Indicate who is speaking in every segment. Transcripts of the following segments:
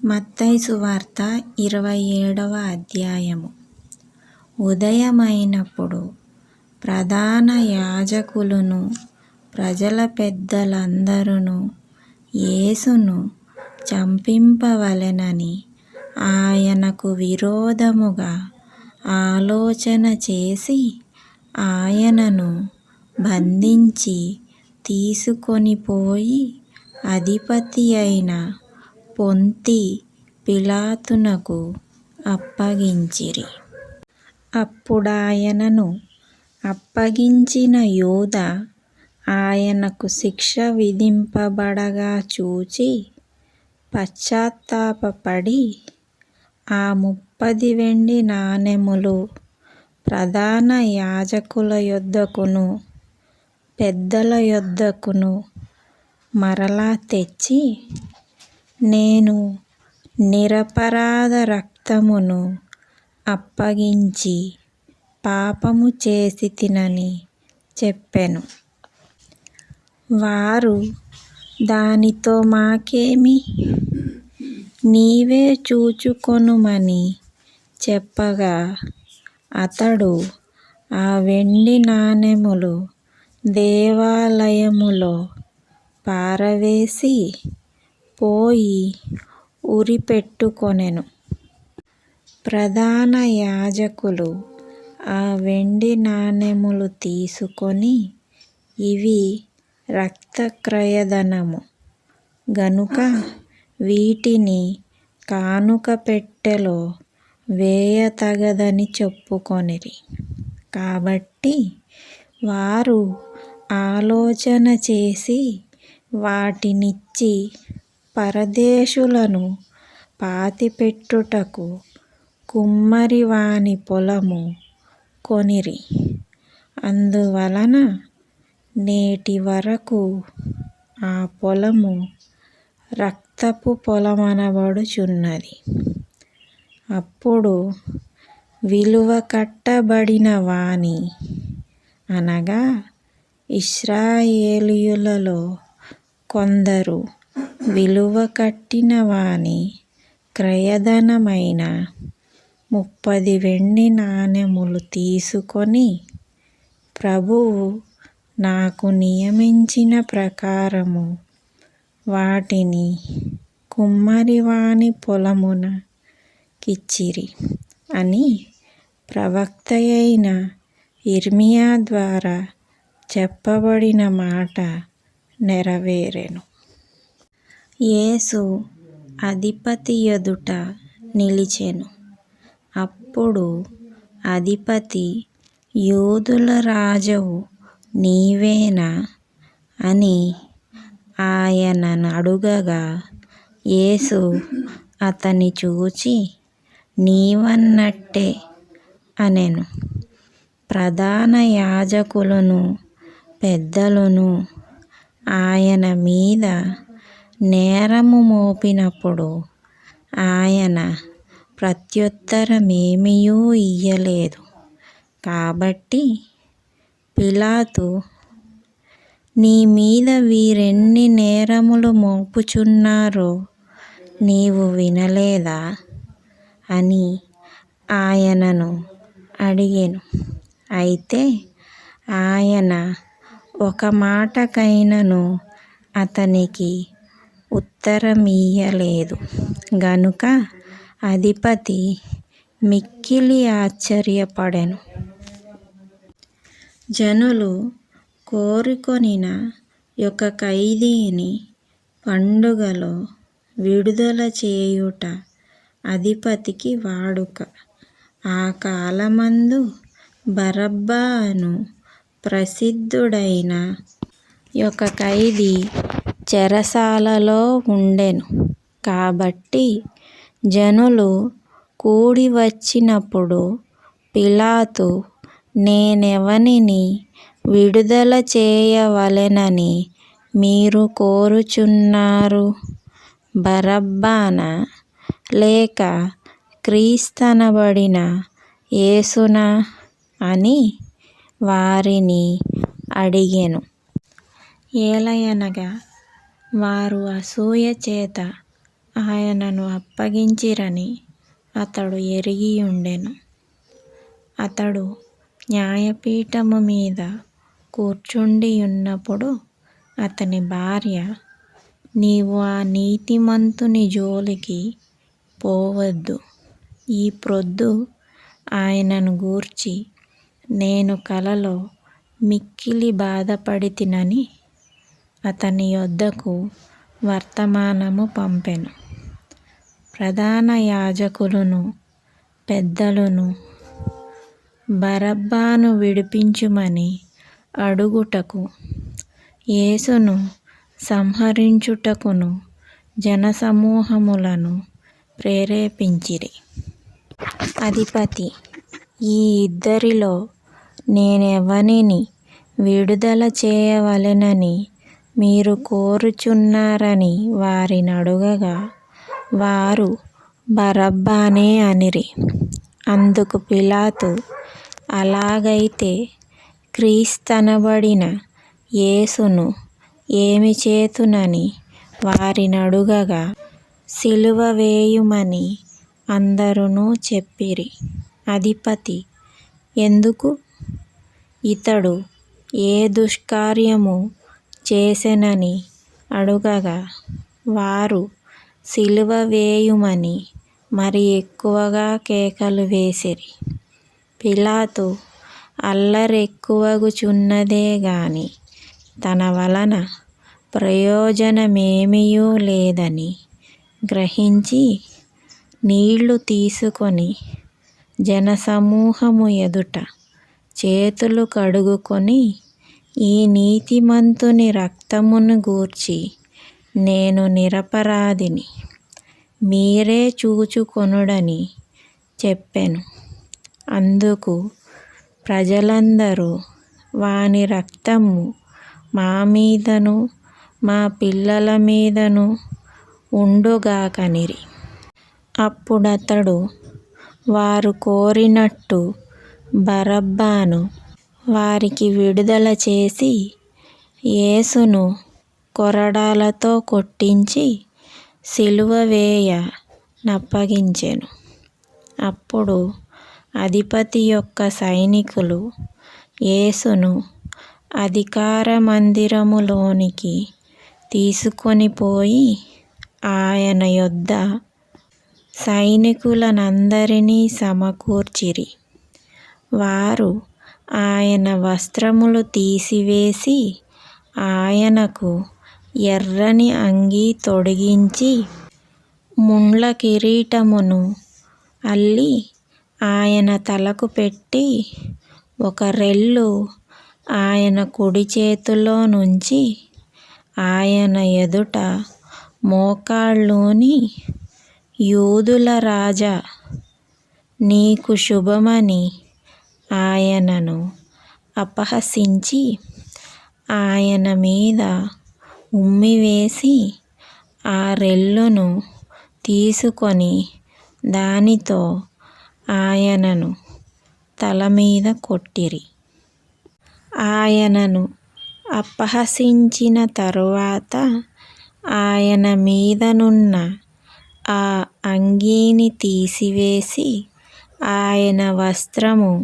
Speaker 1: మత్తయి సువార్త 27వ అధ్యాయము. ఉదయమైనప్పుడు ప్రధాన యాజకులును ప్రజల పెద్దలందరును యేసును చంపింపవలెనని ఆయనకు విరోధముగా ఆలోచన చేసి ఆయనను బంధించి తీసుకొనిపోయి అధిపతి అయిన పొంతి పిలాతునకు అప్పగించిరి. అప్పుడాయనను అప్పగించిన యూద ఆయనకు శిక్ష విధింపబడగా చూచి పశ్చాత్తాపపడి ఆ 30 వెండి నాణెములు ప్రధాన యాజకుల యొద్దకును పెద్దల యొద్దకును మరలా తెచ్చి, నేను నిరపరాధ రక్తమును అప్పగించి పాపము చేసితినని చెప్పెను. వారు, దానితో మాకేమి, నీవే చూచుకొనుమని చెప్పగా అతడు ఆ వెండి నాణెములు దేవాలయములో పారవేసి పోయి ఉరి పెట్టుకొనెను. ప్రధాన యాజకులు ఆ వెండి నాణెములు తీసుకొని, ఇవి రక్తక్రయధనము గనుక వీటిని కానుక పెట్టెలో వేయతగదని చెప్పుకొనిరి. కాబట్టి వారు ఆలోచన చేసి వాటినిచ్చి పరదేశులను పాతిపెట్టుటకు కుమ్మరి వాని పొలము కొనిరి. అందువలన నేటి వరకు ఆ పొలము రక్తపు పొలమనబడుచున్నది. అప్పుడు విలువ కట్టబడిన వాని, అనగా ఇశ్రాయేలీయులలో కొందరు విలువ కట్టిన వాని క్రయధనమైన 30 వెండి నాణెములు తీసుకొని, ప్రభువు నాకు నియమించిన ప్రకారము వాటిని కుమ్మరి వాని పొలమున కిచ్చిరి అని ప్రవక్తయైన యిర్మీయా ద్వారా చెప్పబడిన మాట నెరవేరెను. యేసు అధిపతి ఎదుట నిలిచెను. అప్పుడు అధిపతి, యూదుల రాజవు నీవేనా అని ఆయననడుగగా, యేసు అతని చూచి, నీవన్నట్టే అనెను. ప్రధాన యాజకులును పెద్దలును ఆయన మీద నేరము మోపినప్పుడు ఆయన ప్రత్యుత్తరమేమియూ ఇయ్యలేదు. కాబట్టి పిలాతు, నీ మీద వీరెన్ని నేరములు మోపుచున్నారో నీవు వినలేదా అని ఆయనను అడిగెను. అయితే ఆయన ఒక మాటకైనను అతనికి ఉత్తరమియ్యలేదు గనుక అధిపతి మిక్కిలి ఆశ్చర్యపడెను. జనులు కోరుకొనిన ఒక ఖైదీని పండుగలో విడుదల చేయుట అధిపతికి వాడుక. ఆ కాలమందు బరబ్బా అను ప్రసిద్ధుడైన ఒక ఖైదీ చెరసాలలో ఉండెను. కాబట్టి జనులు కూడి వచ్చినప్పుడు పిలాతు, నేనెవనిని విడుదల చేయవలెనని మీరు కోరుచున్నారు? బరబ్బనా లేక క్రీస్తనబడిన యేసునా అని వారిని అడిగెను. ఏలయనగా వారు అసూయ చేత ఆయనను అప్పగించిరని అతడు ఎరిగి ఉండెను. అతడు న్యాయపీఠము మీద కూర్చుండియున్నప్పుడు అతని భార్య, నీవు ఆ నీతిమంతుని జోలికి పోవద్దు. ఈ ప్రొద్దు ఆయనను గూర్చి నేను కలలో మిక్కిలి బాధపడితినని అతని యొద్దకు వర్తమానము పంపెను. ప్రధాన యాజకులును పెద్దలును బరబ్బను విడిపించుమని అడుగుటకు, యేసును సంహరించుటకును జనసమూహములను ప్రేరేపించిరి. అధిపతి, ఈ ఇద్దరిలో నేనెవనిని విడుదల చేయవలెనని మీరు కోరుచున్నారని వారినడుగగా, వారు బరబ్బనే అనిరి. అందుకు పిలాతు, అలాగైతే క్రీస్తనబడిన యేసును ఏమి చేతునని వారినడుగగా, సిలువ వేయుమని అందరును చెప్పిరి. అధిపతి, ఎందుకు? ఇతడు ఏ దుష్కార్యము చేసెనని అడుగగా, వారు సిలువ వేయుమని మరి ఎక్కువగా కేకలు వేసిరి. పిలాతు అల్లరెక్కువగుచున్నదే గాని తన వలన ప్రయోజనమేమియూ లేదని గ్రహించి నీళ్లు తీసుకొని జనసమూహము ఎదుట చేతులు కడుగుకొని, ఈ నీతిమంతుని రక్తమును గూర్చి నేను నిరపరాధిని, మీరే చూచుకొనుడని చెప్పెను. అందుకు ప్రజలందరూ, వాని రక్తము మా మీదను మా పిల్లల మీదను ఉండుగాకనిరి. అప్పుడతడు వారు కోరినట్టు బరబ్బను వారికి విడుదల చేసి, యేసును కొరడాలతో కొట్టించి సిలువ వేయ నప్పగించెను. అప్పుడు అధిపతి యొక్క సైనికులు యేసును అధికార మందిరములోనికి తీసుకొని పోయి ఆయన యొద్ద సైనికులనందరినీ సమకూర్చిరి. వారు ఆయన వస్త్రములు తీసివేసి ఆయనకు ఎర్రని అంగీ తొడిగించి, ముండ్ల కిరీటమును అల్లి ఆయన తలకు పెట్టి, ఒక రెల్లు ఆయన కుడి చేతిలో నుంచి ఆయన ఎదుట మోకాళ్ళూని, యూదుల రాజా, నీకు శుభమని ఆయనను అపహసించి ఆయన మీద ఉమ్మివేసి, ఆ రెల్లును తీసుకొని దానితో ఆయనను తలమీద కొట్టిరి. ఆయనను అపహసించిన తరువాత ఆయన మీదనున్న ఆ అంగీని తీసివేసి ఆయన వస్త్రములాయనకు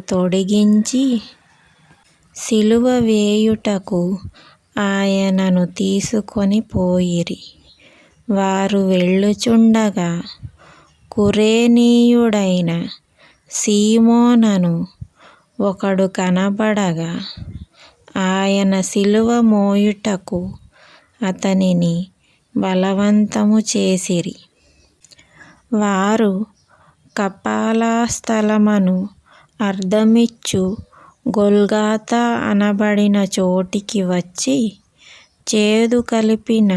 Speaker 1: తొడిగించి, సిలువ వేయుటకు ఆయనను తీసుకొని పోయిరి. వారు వెళ్ళుచుండగా కురేనీయుడైన సీమోనను ఒకడు కనబడగా, ఆయన సిలువ మోయుటకు అతనిని బలవంతము చేసిరి. వారు కపాలస్థలమను అర్థమిచ్చు గొల్గొతా అనబడిన చోటికి వచ్చి, చేదు కలిపిన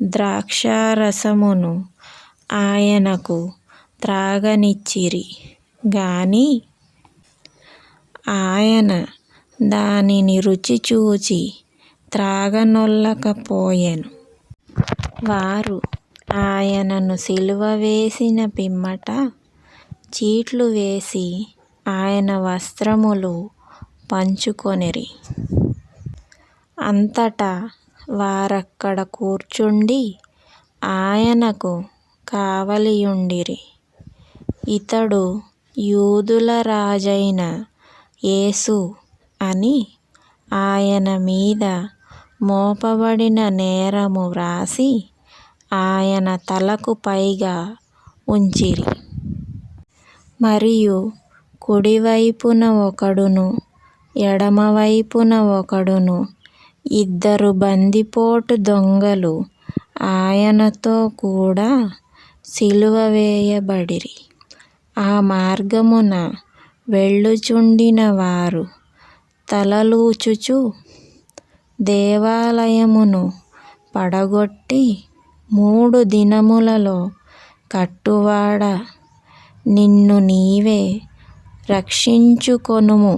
Speaker 1: ద్రాక్షారసమును ఆయనకు త్రాగనిచ్చిరి గాని ఆయన దానిని రుచి చూచి త్రాగనొల్లకపోయెను. వారు ఆయనను సిలువ వేసిన పిమ్మట చీట్లు వేసి ఆయన వస్త్రములు పంచుకొనిరి. అంతటా వారక్కడ కూర్చుండి ఆయనకు కావలియుండిరి. ఇతడు యూదుల రాజైన యేసు అని ఆయన మీద మోపబడిన నేరము వ్రాసి ఆయన తలకు పైగా ఉంచిరి. మరియు కుడివైపున ఒకడును ఎడమవైపున ఒకడును ఇద్దరు బందిపోటు దొంగలు ఆయనతో కూడా సిలువ వేయబడిరి. ఆ మార్గమున వెళ్ళుచుండిన వారు తలలూచుచు, దేవాలయమును పడగొట్టి 3 దినములలో కట్టువాడా, నిన్ను నీవే రక్షించుకొనుము.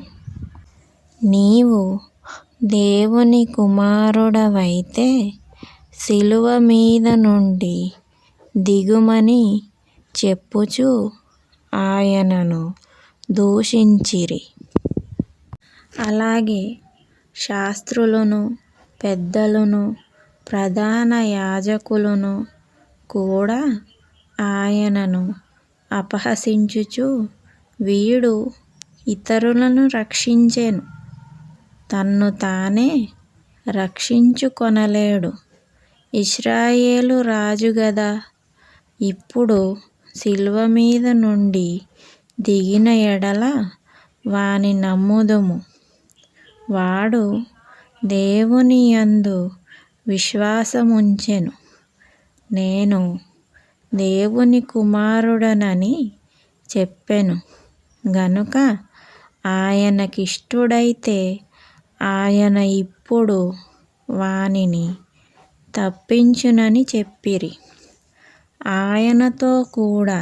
Speaker 1: నీవు దేవుని కుమారుడవైతే సిలువ మీద నుండి దిగుమని చెప్పుచు ఆయనను దూషించిరి. అలాగే శాస్త్రులును పెద్దలును ప్రధాన యాజకులును కూడా ఆయనను అపహసించుచు, వీడు ఇతరులను రక్షించెను, తన్ను తానే రక్షించుకొనలేడు, ఇశ్రాయేలు రాజు గదా, ఇప్పుడు సిలువ మీద నుండి దిగిన ఎడల వాని నమ్ముదుము. వాడు దేవుని యందు విశ్వాసముంచెను, నేను దేవుని కుమారుడనని చెప్పెను గనుక ఆయనకిష్టుడైతే ఆయన ఇప్పుడు వానిని తప్పించునని చెప్పిరి. ఆయనతో కూడా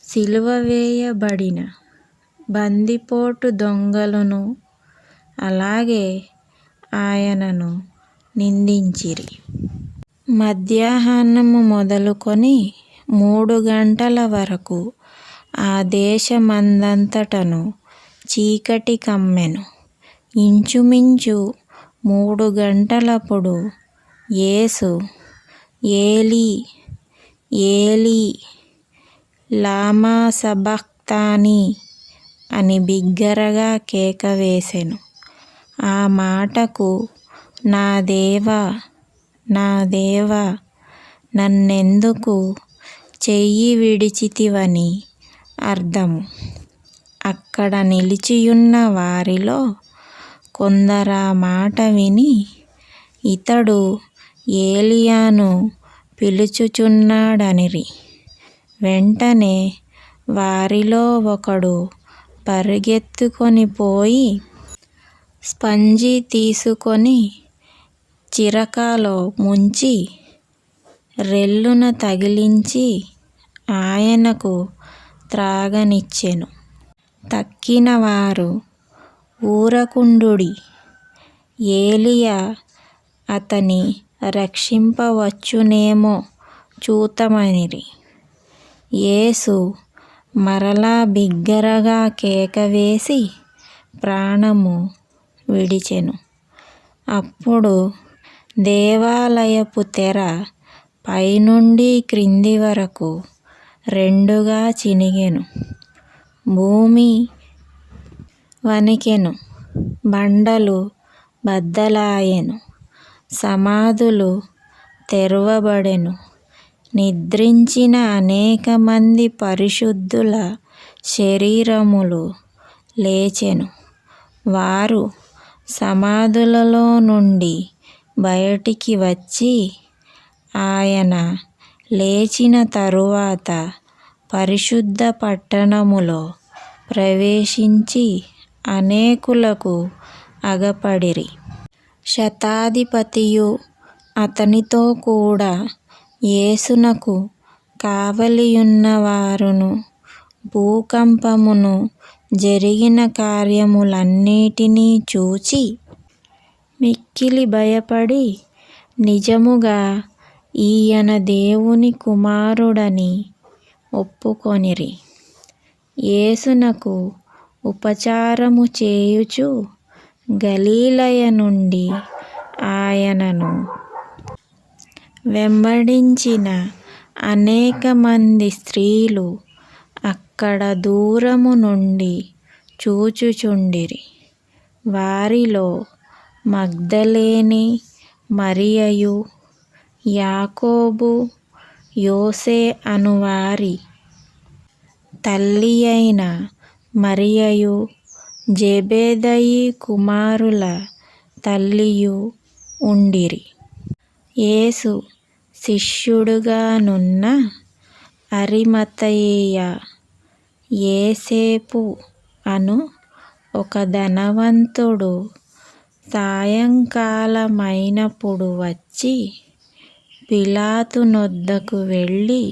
Speaker 1: సిలువ వేయబడిన బందిపోటు దొంగలును అలాగే ఆయనను నిందించిరి. మధ్యాహ్నము మొదలుకొని 3 గంటల వరకు ఆ దేశమందంతటను చీకటి కమ్మెను. ఇంచుమించు 3 గంటలప్పుడు యేసు ఏలీ ఏలీ లామా సబక్తానీ అని బిగ్గరగా కేక వేసెను. ఆ మాటకు నా దేవా నా దేవా, నన్నెందుకు చెయ్యి విడిచితివని అర్థము. అక్కడ నిలిచియున్న వారిలో కొందరా మాట విని, ఇతడు ఏలియాను పిలుచుచున్నాడనిరి. వెంటనే వారిలో ఒకడు పరుగెత్తుకొని పోయి స్పంజి తీసుకొని చిరకాలో ముంచి రెల్లున తగిలించి ఆయనకు త్రాగనిచ్చెను. తక్కిన వారు ఊరకుండుడి, ఏలియా అతని రక్షింపవచ్చునేమో చూతమనిరి. యేసు మరలా బిగ్గరగా కేకవేసి ప్రాణము విడిచెను. అప్పుడు దేవాలయపు తెర పైనుండి క్రింది వరకు 2గా చినిగెను. భూమి వణికెను, బండలు బద్దలాయెను, సమాధులు తెరువబడెను. నిద్రించిన అనేక మంది పరిశుద్ధుల శరీరములు లేచెను. వారు సమాధులలో నుండి బయటికి వచ్చి ఆయన లేచిన తరువాత పరిశుద్ధ పట్టణములో ప్రవేశించి అనేకులకు అగపడిరి. శతాధిపతియు అతనితో కూడా యేసునకు కావలియున్నవారును భూకంపమును జరిగిన కార్యములన్నిటినీ చూచి మిక్కిలి భయపడి, నిజముగా ఈయన దేవుని కుమారుడని ఒప్పుకొనిరి. యేసునకు ఉపచారము చేయుచు గలిలయ నుండి ఆయనను వెంబడించిన అనేక మంది స్త్రీలు అక్కడ దూరము నుండి చూచుచుండిరి. వారిలో మగ్దలేని మరియయు, యాకోబు, యోసే అనువారి తల్లి అయిన మరియయు, జెబెదయి కుమారుల తల్లియు ఉండిరి. యేసు శిష్యుడుగానున్న అరిమతయేయ యోసేపు అను ఒక ధనవంతుడు సాయంకాలమైనప్పుడు వచ్చి పిలాతు నొద్దకు వెళ్ళి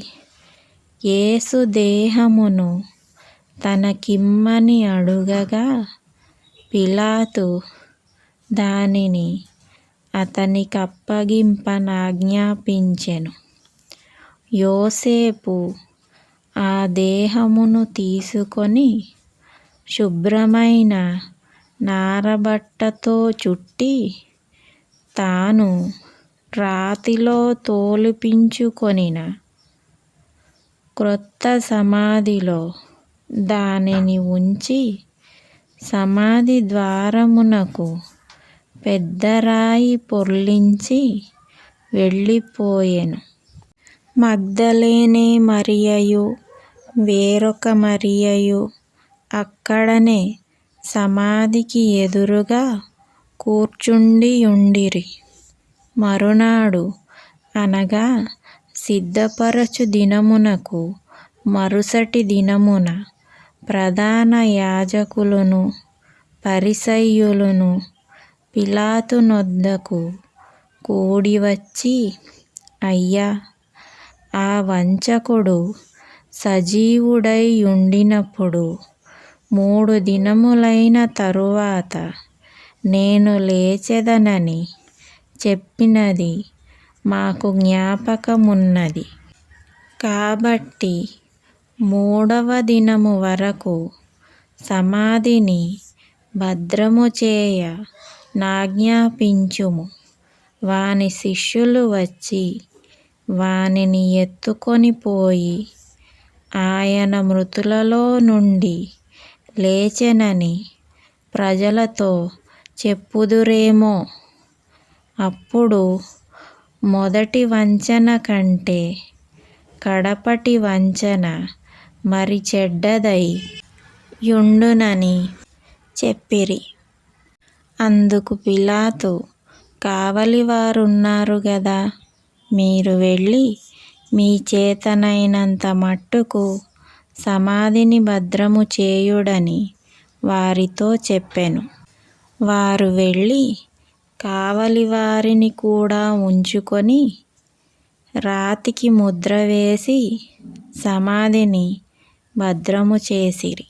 Speaker 1: యేసు దేహమును తనకిమ్మని అడుగగా పిలాతు దానిని అతనికప్పగింపనాజ్ఞాపించెను. యోసేపు ఆ దేహమును తీసుకొని శుభ్రమైన నారబట్టతో చుట్టి తాను రాతిలో తొలిపించుకొనిన క్రొత్త సమాధిలో దానిని ఉంచి సమాధి ద్వారమునకు పెద్ద రాయి పొర్లించి వెళ్ళిపోయెను. మగ్దలేనే మరియయు వేరొక మరియయు అక్కడనే సమాధికి ఎదురుగా కూర్చుండియుండిరి. మరునాడు అనగా సిద్ధపరచు దినమునకు మరుసటి దినమున ప్రధాన యాజకులును పరిసయ్యులును పిలాతు నొద్దకు కూడివచ్చి, అయ్యా, ఆ వంచకుడు సజీవుడై యుండినప్పుడు 3 దినములైన తరువాత నేను లేచెదనని చెప్పినది మాకు జ్ఞాపకమున్నది. కాబట్టి 3వ దినము వరకు సమాధిని భద్రము చేయ నాజ్ఞాపించుము. వాని శిష్యులు వచ్చి వానిని ఎత్తుకొని పోయి ఆయన మృతులలో నుండి లేచెనని ప్రజలతో చెప్పుదురేమో. అప్పుడు మొదటి వంచన కంటే కడపటి వంచన మరి చెడ్డదై యుండునని చెప్పిరి. అందుకు పిలాతు, కావలివారున్నారు గదా, మీరు వెళ్ళి మీ చేతనైనంత మట్టుకు సమాధిని భద్రము చేయుడని వారితో చెప్పెను. వారు వెళ్ళి కావలివారిని కూడా ఉంచుకొని రాతికి ముద్ర వేసి సమాధిని భద్రము చేసిరి.